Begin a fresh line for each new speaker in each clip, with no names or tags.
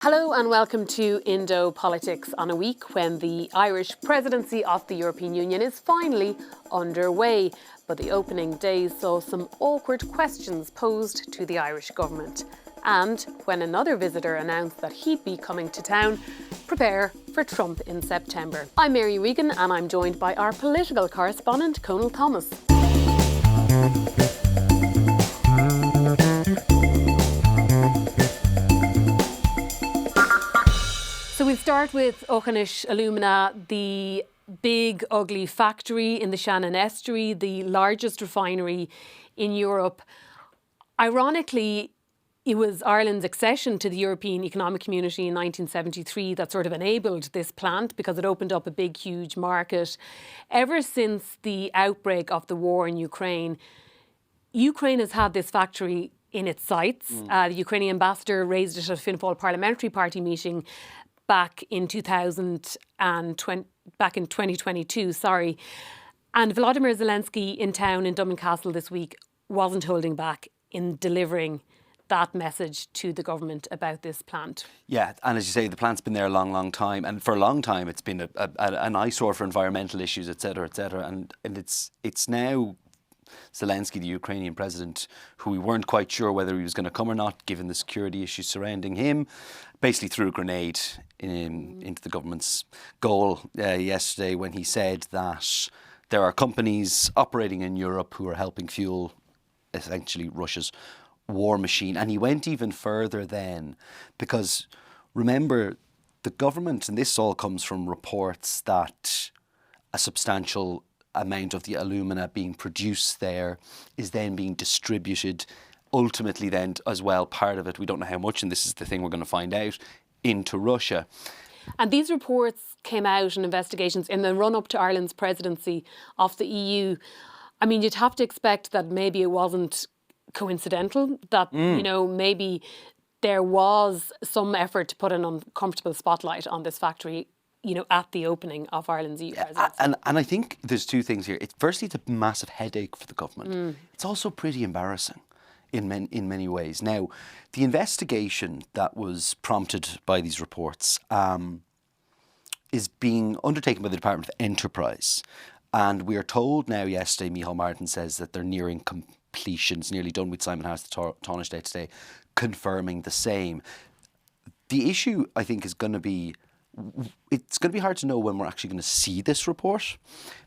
Hello and welcome to Indo Politics on a week when the Irish presidency of the European Union is finally underway. But the opening days saw some awkward questions posed to the Irish government. And when another visitor announced that he'd be coming to town, prepare for Trump in September. I'm Mary Regan and I'm joined by our political correspondent, Cónal Thomas. So we'll start with Oireachtas Alumina, the big ugly factory in the Shannon Estuary, the largest refinery in Europe. Ironically, it was Ireland's accession to the European Economic Community in 1973 that sort of enabled this plant because it opened up a big, huge market. Ever since the outbreak of the war in Ukraine, Ukraine has had this factory in its sights. The Ukrainian ambassador raised it at a Fianna Fáil parliamentary party meeting back in 2022, And Volodymyr Zelensky in town in Dublin Castle this week wasn't holding back in delivering that message to the government about this plant.
Yeah, and as you say, the plant's been there a long, long time. And for a long time, it's been an eyesore for environmental issues, et cetera, et cetera. And it's now Zelensky, the Ukrainian president, who we weren't quite sure whether he was going to come or not, given the security issues surrounding him, basically threw a grenade into the government's goal yesterday when he said that there are companies operating in Europe who are helping fuel essentially Russia's war machine. And he went even further then, because remember, the government, and this all comes from reports that a substantial amount of the alumina being produced there is then being distributed, ultimately then as well, part of it, we don't know how much, and this is the thing we're going to find out, into Russia.
And these reports came out in investigations in the run-up to Ireland's presidency of the EU. I mean, you'd have to expect that maybe it wasn't coincidental, that, maybe there was some effort to put an uncomfortable spotlight on this factory at the opening of Ireland's EU presidency.
And I think there's two things here. Firstly, it's a massive headache for the government. It's also pretty embarrassing in many ways. Now, the investigation that was prompted by these reports is being undertaken by the Department of Enterprise. And we are told now yesterday, Micheál Martin says that they're nearing completion. It's nearly done with Simon Harris, the Taoiseach today, confirming the same. The issue, I think, is going to be, it's going to be hard to know when we're actually going to see this report,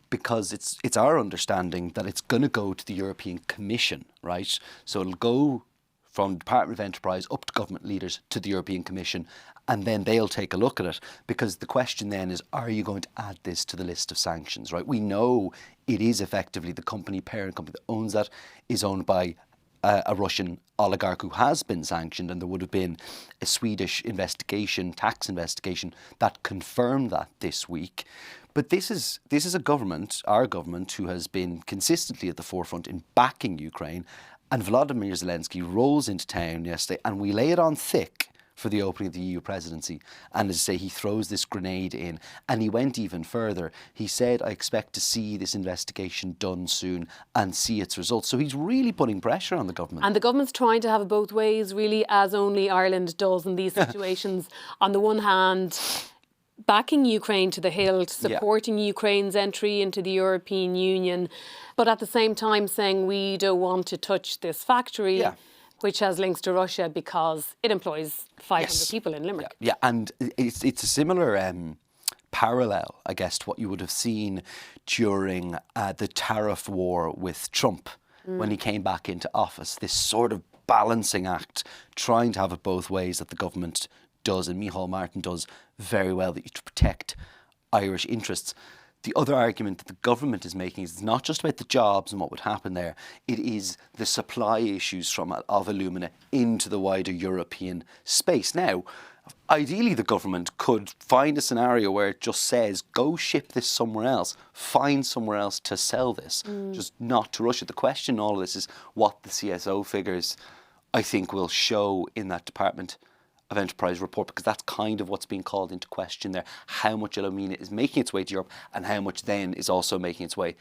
because it's our understanding that it's going to go to the European Commission, right? So it'll go from Department of Enterprise up to government leaders to the European Commission, and then they'll take a look at it, because the question then is, are you going to add this to the list of sanctions, right? We know it is effectively the parent company that owns that is owned by a Russian oligarch who has been sanctioned, and there would have been a Swedish tax investigation, that confirmed that this week. But this is a government, our government, who has been consistently at the forefront in backing Ukraine. And Volodymyr Zelensky rolls into town yesterday, and we lay it on thick for the opening of the EU presidency. And as I say, he throws this grenade in, and he went even further. He said, I expect to see this investigation done soon and see its results. So he's really putting pressure on the government.
And the government's trying to have it both ways, really, as only Ireland does in these situations. On the one hand, backing Ukraine to the hilt, supporting Ukraine's entry into the European Union, but at the same time saying we don't want to touch this factory, which has links to Russia because it employs 500 people in Limerick.
Yeah, and it's a similar parallel, I guess, to what you would have seen during the tariff war with Trump when he came back into office. This sort of balancing act, trying to have it both ways, that the government does, and Micheál Martin does very well, that you protect Irish interests. The other argument that the government is making is it's not just about the jobs and what would happen there. It is the supply issues of alumina into the wider European space. Now, ideally, the government could find a scenario where it just says, go ship this somewhere else, find somewhere else to sell this, just not to Russia. The question in all of this is what the CSO figures, I think, will show in that Department of Enterprise report, because that's kind of what's being called into question there. How much alumina is making its way to Europe, and how much then is also making its way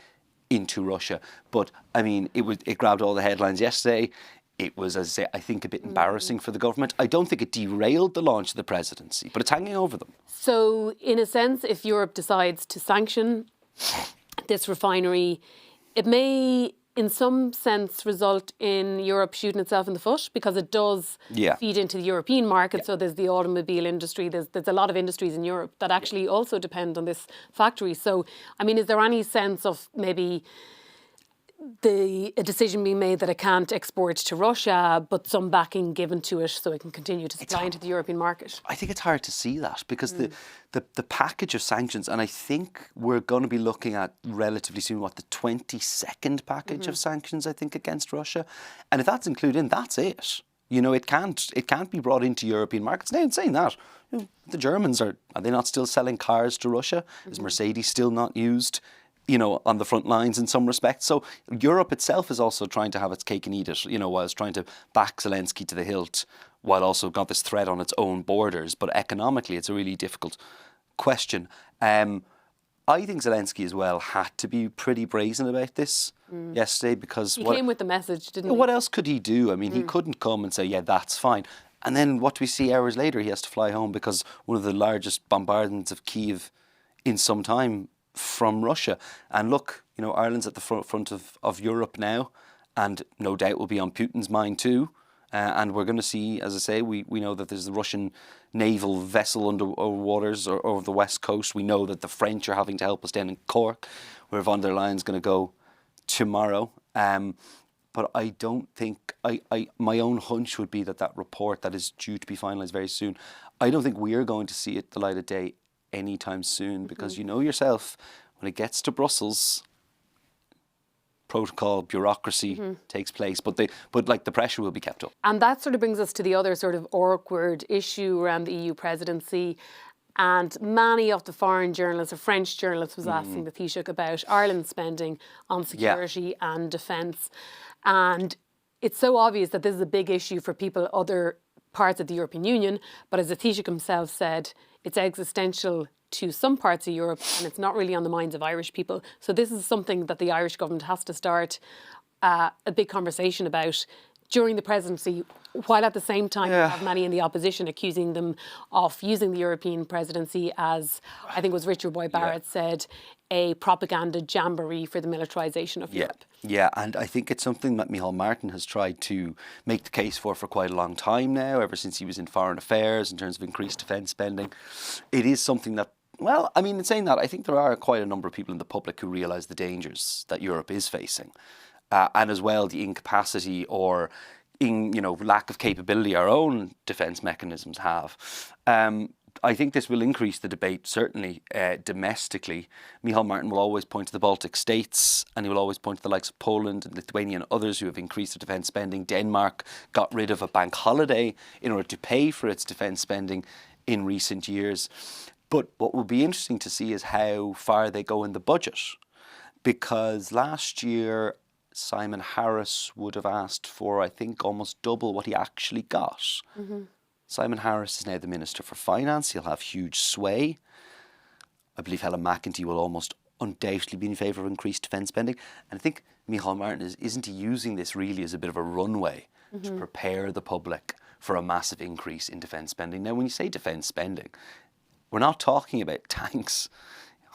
into Russia. But I mean, it grabbed all the headlines yesterday. it was, as I say, I think a bit embarrassing for the government. I don't think it derailed the launch of the presidency, but it's hanging over them.
So, in a sense, if Europe decides to sanction this refinery, it may, in some sense, result in Europe shooting itself in the foot, because it does feed into the European market. Yeah. So there's the automobile industry, there's a lot of industries in Europe that actually also depend on this factory. So, I mean, is there any sense of maybe a decision being made that it can't export to Russia, but some backing given to it so it can continue to supply into the European market?
I think it's hard to see that, because the package of sanctions, and I think we're going to be looking at relatively soon, the 22nd package of sanctions, I think, against Russia. And if that's included in, that's it. You know, it can't be brought into European markets. Now, in saying that, you know, the Germans, are they not still selling cars to Russia? Is Mercedes still not used, you know, on the front lines in some respects? So Europe itself is also trying to have its cake and eat it, you know, while it's trying to back Zelensky to the hilt, while also got this threat on its own borders. But economically, it's a really difficult question. I think Zelensky as well had to be pretty brazen about this yesterday, because
he came with the message, didn't he?
What else could he do? I mean, he couldn't come and say, yeah, that's fine. And then what do we see hours later? He has to fly home because one of the largest bombardments of Kyiv in some time from Russia. And look, you know, Ireland's at the front of Europe now, and no doubt will be on Putin's mind too. And we're going to see, as I say, we know that there's the Russian naval vessel under waters or over the west coast. We know that the French are having to help us down in Cork, where von der Leyen's going to go tomorrow. But I don't think, my own hunch would be that report that is due to be finalised very soon, I don't think we're going to see it the light of day anytime soon, because you know yourself, when it gets to Brussels, protocol, bureaucracy takes place, but the pressure will be kept up.
And that sort of brings us to the other sort of awkward issue around the EU presidency. And many of the foreign journalists, or French journalists, was asking the Taoiseach about Ireland's spending on security and defence. And it's so obvious that this is a big issue for people other parts of the European Union, but as the Taoiseach himself said, it's existential to some parts of Europe, and it's not really on the minds of Irish people. So this is something that the Irish government has to start a big conversation about during the presidency, while at the same time you have many in the opposition accusing them of using the European presidency as, I think it was Richard Boyd Barrett said, a propaganda jamboree for the militarisation of Europe.
Yeah, and I think it's something that Micheál Martin has tried to make the case for quite a long time now, ever since he was in Foreign Affairs, in terms of increased defence spending. It is something that, well, I mean, in saying that, I think there are quite a number of people in the public who realise the dangers that Europe is facing. And as well, the incapacity or lack of capability our own defence mechanisms have. I think this will increase the debate, certainly domestically. Micheál Martin will always point to the Baltic states, and he will always point to the likes of Poland and Lithuania and others who have increased their defence spending. Denmark got rid of a bank holiday in order to pay for its defence spending in recent years. But what will be interesting to see is how far they go in the budget, because last year Simon Harris would have asked for, I think, almost double what he actually got. Simon Harris is now the Minister for Finance. He'll have huge sway. I believe Helen McEntee will almost undoubtedly be in favour of increased defence spending. And I think Micheál Martin isn't he using this really as a bit of a runway to prepare the public for a massive increase in defence spending. Now, when you say defence spending, we're not talking about tanks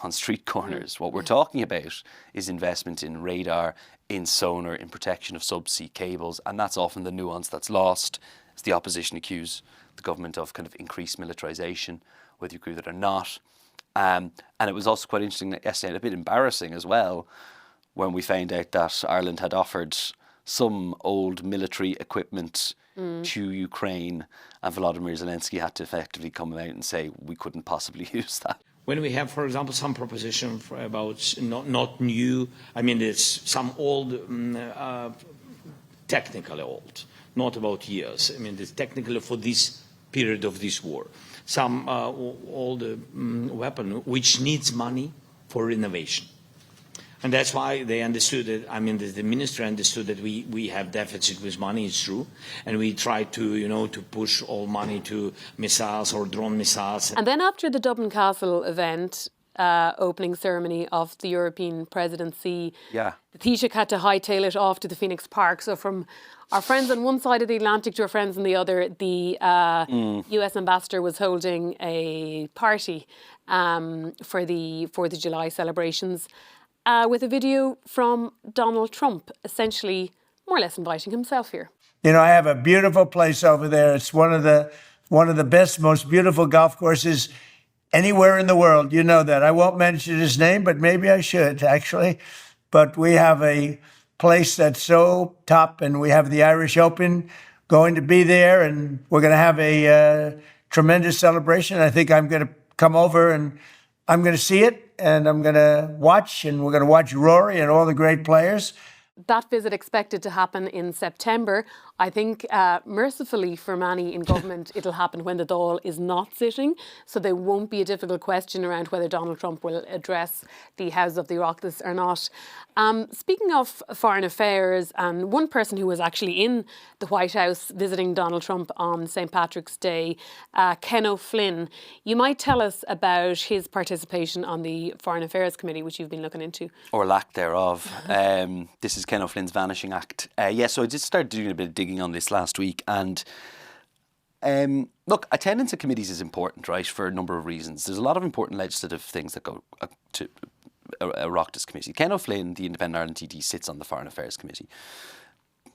on street corners. What we're talking about is investment in radar, in sonar, in protection of subsea cables, and that's often the nuance that's lost as the opposition accuse the government of kind of increased militarisation, whether you agree with it or not. And it was also quite interesting that yesterday, and a bit embarrassing as well, when we found out that Ireland had offered some old military equipment to Ukraine, and Volodymyr Zelensky had to effectively come out and say we couldn't possibly use that.
When we have, for example, some proposition about not new, I mean, it's some old, technically old, not about years. I mean, it's technically for this period of this war. Some old weapon which needs money for renovation. And that's why they understood it. I mean, the ministry understood that we have deficit with money, it's true. And we try to, to push all money to missiles or drone missiles.
And then after the Dublin Castle event, opening ceremony of the European Presidency.
Yeah.
The Taoiseach had to hightail it off to the Phoenix Park. So from our friends on one side of the Atlantic to our friends on the other, the US ambassador was holding a party for the 4th of July celebrations with a video from Donald Trump, essentially more or less inviting himself here.
You know, I have a beautiful place over there. It's one of the best, most beautiful golf courses anywhere in the world. You know that. I won't mention his name, but maybe I should, actually. But we have a place that's so top, and we have the Irish Open going to be there, and we're going to have a tremendous celebration. I think I'm going to come over and I'm going to see it, and I'm going to watch, and we're going to watch Rory and all the great players.
That visit expected to happen in September. I think, mercifully for many in government, it'll happen when the Dáil is not sitting. So there won't be a difficult question around whether Donald Trump will address the House of the Oireachtas or not. Speaking of foreign affairs, and one person who was actually in the White House visiting Donald Trump on St. Patrick's Day, Ken O'Flynn, you might tell us about his participation on the Foreign Affairs Committee, which you've been looking into.
Or lack thereof. This is Ken O'Flynn's Vanishing Act. So I just started doing a bit of digging on this last week, and look, attendance at committees is important, right, for a number of reasons. There's a lot of important legislative things that go to a Oireachtas committee. Ken O'Flynn, the Independent Ireland TD, sits on the Foreign Affairs Committee.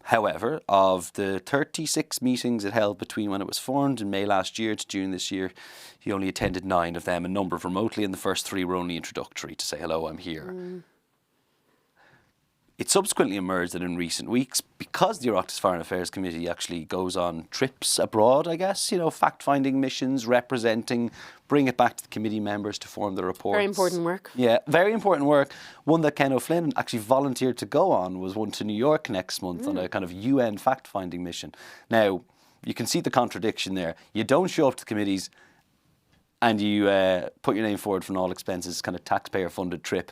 However, of the 36 meetings it held between when it was formed in May last year to June this year, he only attended 9 of them, a number of remotely, and the first 3 were only introductory to say, hello, I'm here. It subsequently emerged that in recent weeks, because the Oireachtas Foreign Affairs Committee actually goes on trips abroad, I guess, you know, fact-finding missions, representing, bring it back to the committee members to form the reports.
Very important work.
Yeah, very important work. One that Ken O'Flynn actually volunteered to go on was one to New York next month on a kind of UN fact-finding mission. Now, you can see the contradiction there. You don't show up to committees and you put your name forward for an all-expenses kind of taxpayer-funded trip.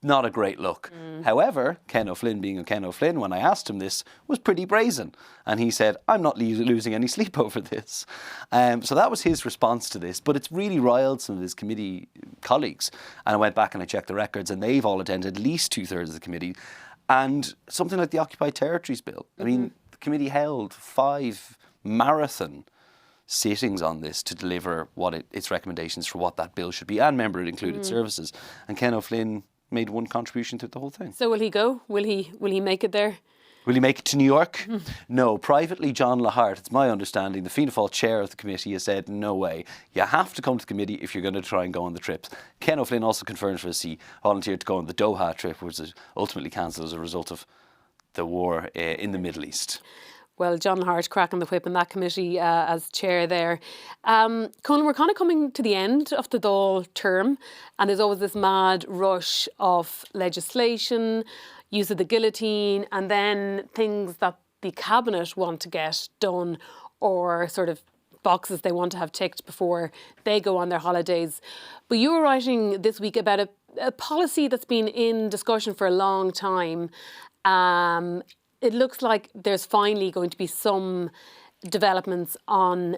Not a great look. However, Ken O'Flynn, being a Ken O'Flynn, when I asked him this, was pretty brazen. And he said, I'm not losing any sleep over this. So that was his response to this. But it's really riled some of his committee colleagues. And I went back and I checked the records, and they've all attended at least 2/3 of the committee. And something like the Occupied Territories Bill. I mean, the committee held 5 marathon sittings on this to deliver what its recommendations for what that bill should be, and remember, it included services. And Ken O'Flynn made one contribution to the whole thing.
So will he go? Will he make it there?
Will he make it to New York? No. Privately, John Lahart, it's my understanding, the Fianna Fáil chair of the committee, has said, no way. You have to come to the committee if you're going to try and go on the trips. Ken O'Flynn also confirmed for us he volunteered to go on the Doha trip, which was ultimately cancelled as a result of the war in the Middle East.
Well, John Hart cracking the whip in that committee as chair there. Cónal, we're kind of coming to the end of the Dáil term, and there's always this mad rush of legislation, use of the guillotine, and then things that the cabinet want to get done, or sort of boxes they want to have ticked before they go on their holidays. But you were writing this week about a policy that's been in discussion for a long time. It looks like there's finally going to be some developments on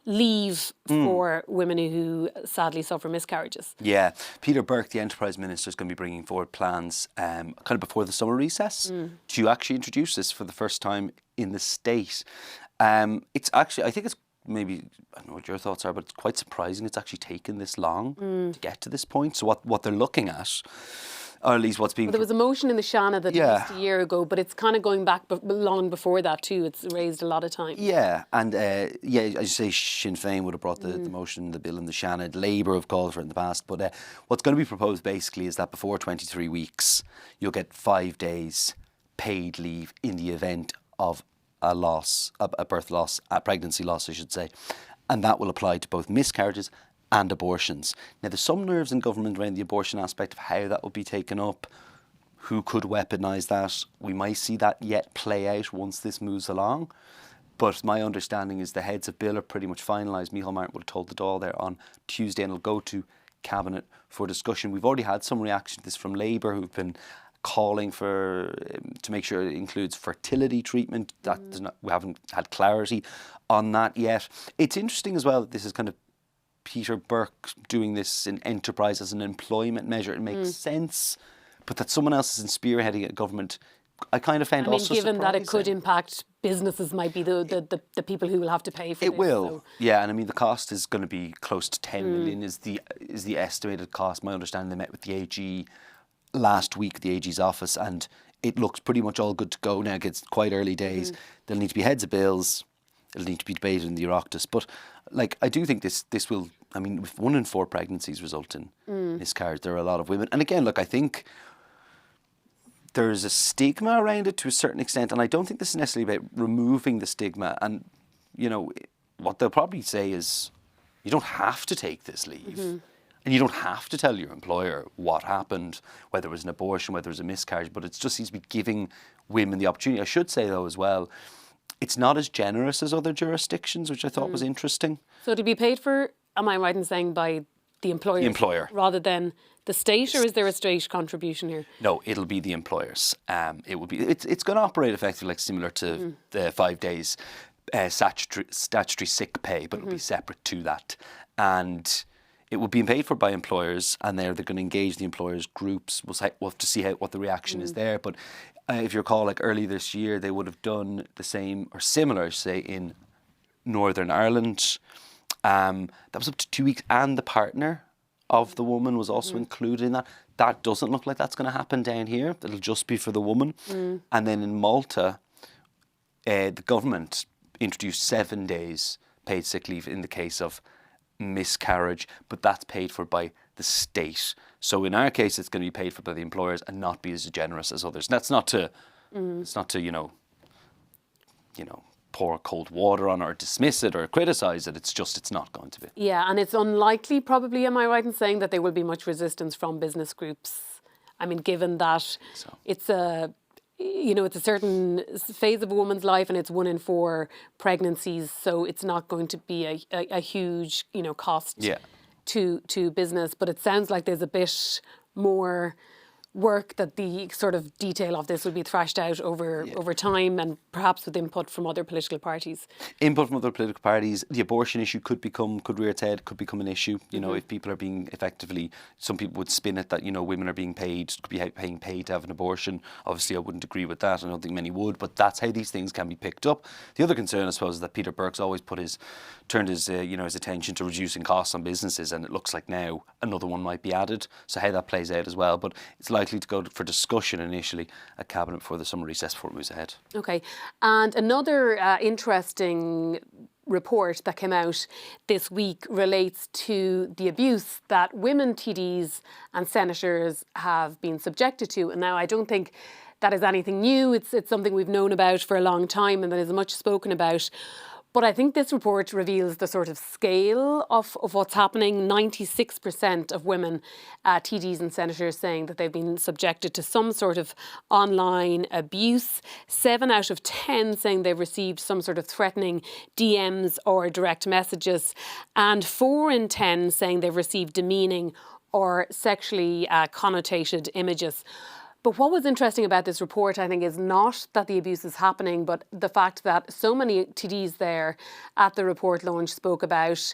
leave for women who sadly suffer miscarriages. Yeah,
Peter Burke, the Enterprise Minister, is going to be bringing forward plans kind of before the summer recess to actually introduce this for the first time in the state. It's actually, I think it's maybe, I don't know what your thoughts are, but it's quite surprising it's actually taken this long to get to this point. So what they're looking at, or at least what's being...
Well, there was a motion in the Shanna that just a year ago, but it's kind of going back long before that too. It's raised a lot of time.
Yeah, and as you say, Sinn Féin would have brought the motion, the bill in the Shanna. Labour have called for it in the past. But what's going to be proposed basically is that before 23 weeks, you'll get 5 days paid leave in the event of a loss, a birth loss, a pregnancy loss, I should say. And that will apply to both miscarriages and abortions. Now, there's some nerves in government around the abortion aspect of how that will be taken up, who could weaponise that. We might see that yet play out once this moves along. But my understanding is the heads of bill are pretty much finalised. Micheál Martin would have told the Dáil there on Tuesday, and it'll go to Cabinet for discussion. We've already had some reaction to this from Labour, who've been calling for to make sure it includes fertility treatment. We haven't had clarity on that yet. It's interesting as well that this is kind of Peter Burke doing this in enterprise as an employment measure, it makes sense. But that someone else is spearheading a government, I kind of found also
given
surprising.
that it could impact businesses, might be the people who will have to pay for it.
It will, yeah. And I mean, the cost is going to be close to 10 million is the estimated cost. My understanding, they met with the AG last week, the AG's office, and it looks pretty much all good to go now. It's quite early days. There'll need to be heads of bills. It'll need to be debated in the Oireachtas. But like, I do think this will, I mean, if 1 in 4 pregnancies result in miscarriage, there are a lot of women. And again, look, I think there's a stigma around it to a certain extent, and I don't think this is necessarily about removing the stigma. And, you know, what they'll probably say is, you don't have to take this leave. And you don't have to tell your employer what happened, whether it was an abortion, whether it was a miscarriage, but it just seems to be giving women the opportunity. I should say, though, as well, it's not as generous as other jurisdictions, which I thought was interesting.
So to be paid for, am I right in saying, by the employer?
The employer.
Rather than the state, or is there a state contribution here?
No, it'll be the employers. It will be. It's going to operate effectively like similar to the 5 days statutory sick pay, but it'll be separate to that. And it will be paid for by employers, and they're going to engage the employers' groups. We'll have to see what the reaction is there. But if you recall, like early this year, they would have done the same or similar, say, in Northern Ireland. That was up to 2 weeks, and the partner of the woman was also included in that. That doesn't look like that's going to happen down here. It'll just be for the woman. And then in Malta, the government introduced 7 days paid sick leave in the case of miscarriage, but that's paid for by the state. So in our case, it's going to be paid for by the employers and not be as generous as others. And that's not to, it's not to, you know, pour cold water on or dismiss it or criticise it. It's just, it's not going to be.
Yeah, and it's unlikely, probably, am I right in saying, that there will be much resistance from business groups? I mean, given that it's a, you know, it's a certain phase of a woman's life, and it's 1 in 4 pregnancies, so it's not going to be a huge, you know, cost to business. But it sounds like there's a bit more work, that the sort of detail of this will be thrashed out over time, and perhaps with input from other political parties.
Input from other political parties. The abortion issue could rear its head, could become an issue. You know, if people are being effectively, some people would spin it that, you know, women are being paid, could be paying paid to have an abortion. Obviously, I wouldn't agree with that. I don't think many would, but that's how these things can be picked up. The other concern, I suppose, is that Peter Burke's always turned his attention to reducing costs on businesses, and it looks like now another one might be added. So how that plays out as well, but it's likely to go for discussion initially at Cabinet before the summer recess, before it moves ahead. Okay.
And another interesting report that came out this week relates to the abuse that women TDs and senators have been subjected to. And now, I don't think that is anything new. It's something we've known about for a long time, and that is much spoken about. But I think this report reveals the sort of scale of what's happening. 96% of women TDs and senators saying that they've been subjected to some sort of online abuse. 7 out of 10 saying they've received some sort of threatening DMs or direct messages. And 4 in 10 saying they've received demeaning or sexually connotated images. But what was interesting about this report, I think, is not that the abuse is happening, but the fact that so many TDs there at the report launch spoke about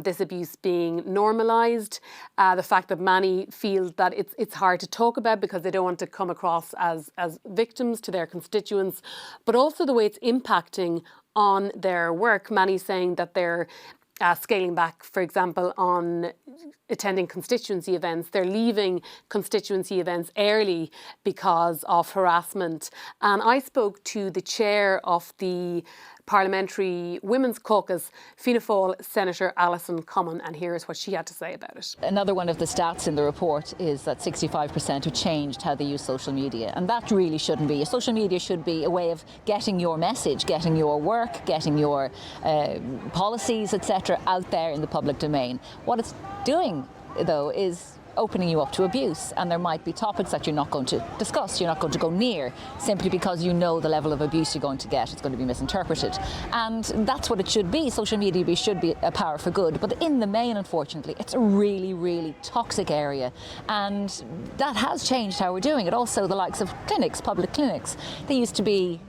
this abuse being normalised, the fact that many feel that it's hard to talk about because they don't want to come across as victims to their constituents, but also the way it's impacting on their work. Many saying that they're scaling back, for example, on attending constituency events. They're leaving constituency events early because of harassment. And I spoke to the chair of the Parliamentary Women's Caucus, Fianna Fáil Senator Alison Common, and here is what she had to say about it.
Another one of the stats in the report is that 65% have changed how they use social media, and that really shouldn't be. Social media should be a way of getting your message, getting your work, getting your policies, etc. out there in the public domain. What it's doing, though, is opening you up to abuse, and there might be topics that you're not going to discuss, you're not going to go near, simply because you know the level of abuse you're going to get. It's going to be misinterpreted, and that's what it should be. Social media should be a power for good, but in the main, unfortunately, it's a really, really toxic area, and that has changed how we're doing it. Also, the likes of clinics, public clinics, they used to be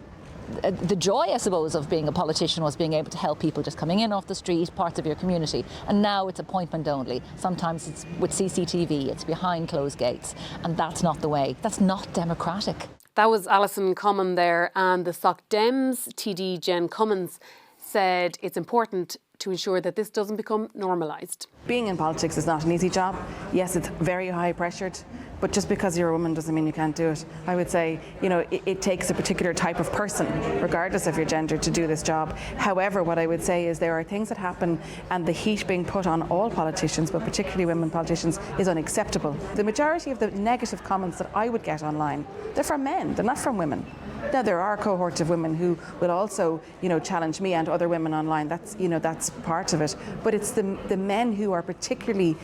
the joy, I suppose, of being a politician was being able to help people just coming in off the street, parts of your community. And now it's appointment only. Sometimes it's with CCTV, it's behind closed gates. And that's not the way. That's not democratic.
That was Alison Common there, and the Soc Dems TD Jen Cummins said it's important to ensure that this doesn't become normalised.
Being in politics is not an easy job. Yes, it's very high pressured, but just because you're a woman doesn't mean you can't do it. I would say, it takes a particular type of person, regardless of your gender, to do this job. However, what I would say is there are things that happen, and the heat being put on all politicians, but particularly women politicians, is unacceptable. The majority of the negative comments that I would get online, they're from men, they're not from women. Now, there are cohorts of women who will also, challenge me and other women online. That's part of it. But it's the men who are particularly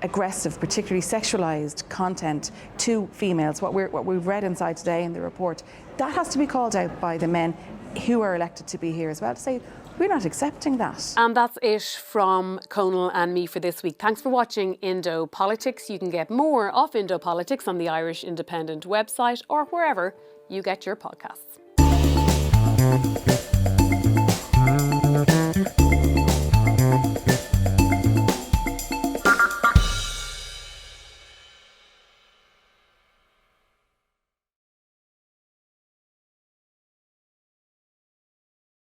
aggressive, particularly sexualised content to females. What we've read inside today in the report, that has to be called out by the men who are elected to be here as well, to say, we're not accepting that.
And that's it from Cónal and me for this week. Thanks for watching Indo Politics. You can get more of Indo Politics on the Irish Independent website or wherever you get your podcasts.